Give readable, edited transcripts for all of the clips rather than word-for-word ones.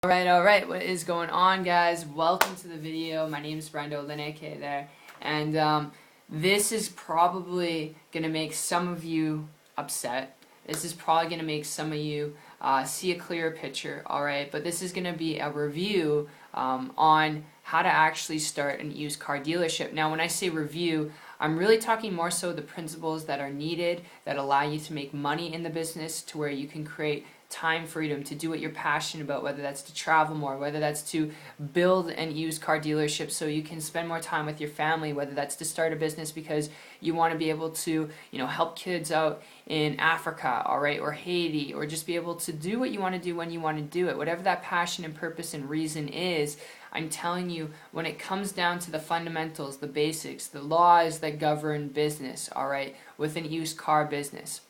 Alright, what is going on, guys? Welcome to the video. My name is Brendo Lineke there, and this is probably going to make some of you upset. This is probably going to make some of you see a clearer picture, alright? But this is going to be a review on how to actually start an used car dealership. Now, when I say review, I'm really talking more so the principles that are needed that allow you to make money in the business to where you can create time freedom to do what you're passionate about, whether that's to travel more, whether that's to build an used car dealership so you can spend more time with your family, whether that's to start a business because you want to be able to, help kids out in Africa, alright, or Haiti, or just be able to do what you want to do when you want to do it. Whatever that passion and purpose and reason is, I'm telling you, when it comes down to the fundamentals, the basics, the laws that govern business, alright, with an used car business,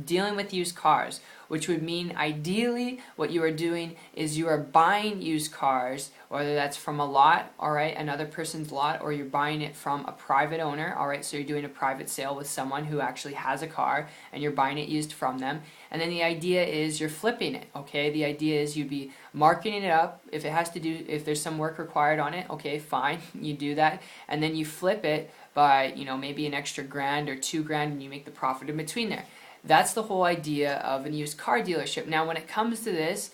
dealing with used cars, which would mean ideally what you are doing is you are buying used cars, whether that's from a lot, alright, another person's lot, or you're buying it from a private owner, alright, so you're doing a private sale with someone who actually has a car and you're buying it used from them. And then the idea is you're flipping it, okay? The idea is you'd be marketing it up. If there's some work required on it, okay, fine, you do that. And then you flip it by, maybe an extra $1,000 or $2,000 and you make the profit in between there. That's the whole idea of a used car dealership. Now, when it comes to this,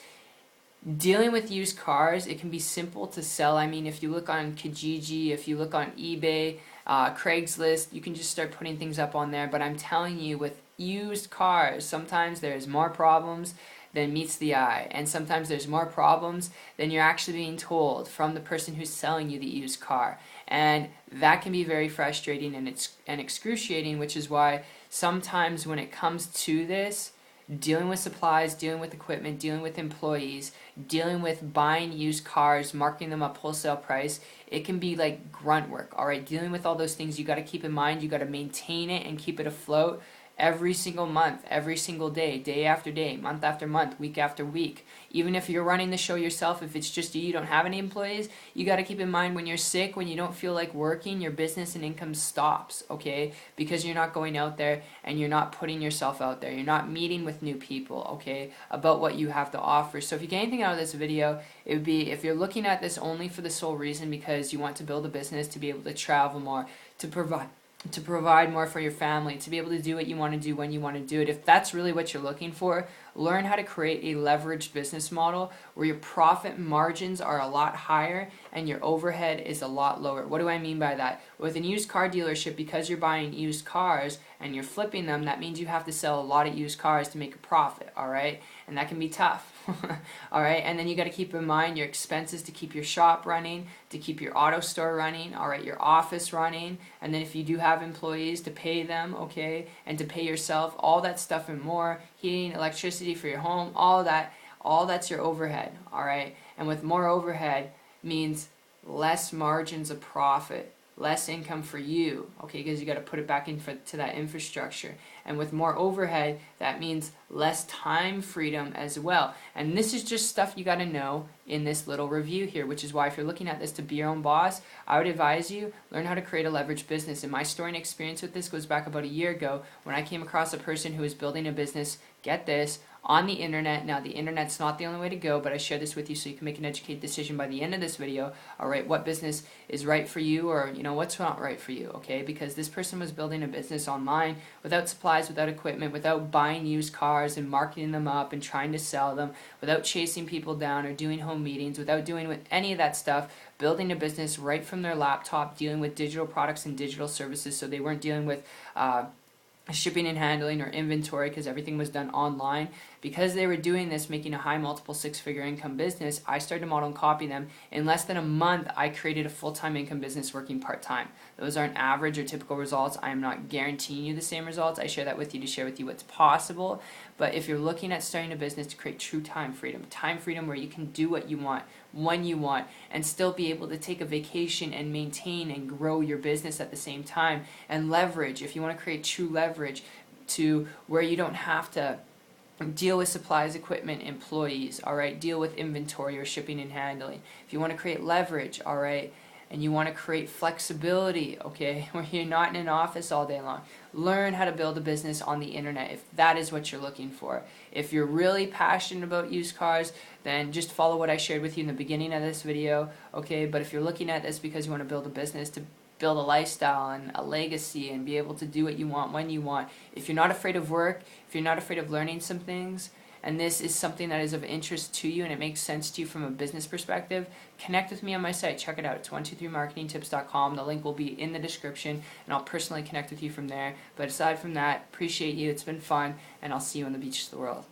dealing with used cars, it can be simple to sell. I mean, if you look on Kijiji, if you look on eBay, Craigslist, you can just start putting things up on there. But I'm telling you, with used cars, sometimes there's more problems than meets the eye. And sometimes there's more problems than you're actually being told from the person who's selling you the used car. And that can be very frustrating and excruciating, which is why sometimes when it comes to this, dealing with supplies, dealing with equipment, dealing with employees, dealing with buying used cars, marking them up wholesale price, it can be like grunt work, alright? Dealing with all those things, you got to keep in mind, you got to maintain it and keep it afloat every single month, every single day, day after day, month after month, week after week. Even if you're running the show yourself, if it's just you don't have any employees, you got to keep in mind when you're sick, when you don't feel like working, your business and income stops, okay? Because you're not going out there and you're not putting yourself out there. You're not meeting with new people, okay, about what you have to offer. So if you get anything out of this video, it would be if you're looking at this only for the sole reason because you want to build a business, to be able to travel more, to provide more for your family, to be able to do what you want to do when you want to do it. If that's really what you're looking for, learn how to create a leveraged business model where your profit margins are a lot higher and your overhead is a lot lower. What do I mean by that? With a used car dealership, because you're buying used cars and you're flipping them, that means you have to sell a lot of used cars to make a profit, alright? And that can be tough. Alright, and then you got to keep in mind your expenses to keep your shop running, to keep your auto store running, alright, your office running, and then if you do have employees, to pay them, okay, and to pay yourself, all that stuff and more, heating, electricity for your home, all that's your overhead, alright? And with more overhead means less margins of profit, less income for you, okay, because you got to put it back into that infrastructure. And with more overhead, that means less time freedom as well. And this is just stuff you got to know in this little review here, which is why if you're looking at this to be your own boss, I would advise you learn how to create a leveraged business. And my story and experience with this goes back about a year ago when I came across a person who was building a business, get this, on the internet. Now, the internet's not the only way to go, but I share this with you so you can make an educated decision by the end of this video, alright, what business is right for you or, what's not right for you, okay? Because this person was building a business online without supplies, without equipment, without buying used cars and marketing them up and trying to sell them, without chasing people down or doing home meetings, without doing any of that stuff, building a business right from their laptop, dealing with digital products and digital services, so they weren't dealing with shipping and handling or inventory because everything was done online. Because they were doing this, making a high multiple six-figure income business, I started to model and copy them. In less than a month, I created a full-time income business working part-time. Those aren't average or typical results. I am not guaranteeing you the same results. I share that with you to share with you what's possible. But if you're looking at starting a business to create true time freedom where you can do what you want, when you want, and still be able to take a vacation and maintain and grow your business at the same time, and leverage, if you want to create true leverage to where you don't have to deal with supplies, equipment, employees, alright, deal with inventory or shipping and handling. If you want to create leverage, alright, and you want to create flexibility, okay, where you're not in an office all day long, learn how to build a business on the internet if that is what you're looking for. If you're really passionate about used cars, then just follow what I shared with you in the beginning of this video, okay? But if you're looking at this because you want to build a business, to build a lifestyle and a legacy and be able to do what you want when you want, if you're not afraid of work, if you're not afraid of learning some things, and this is something that is of interest to you and it makes sense to you from a business perspective, connect with me on my site. Check it out. It's 123marketingtips.com. The link will be in the description, and I'll personally connect with you from there. But aside from that, appreciate you. It's been fun, and I'll see you on the beaches of the world.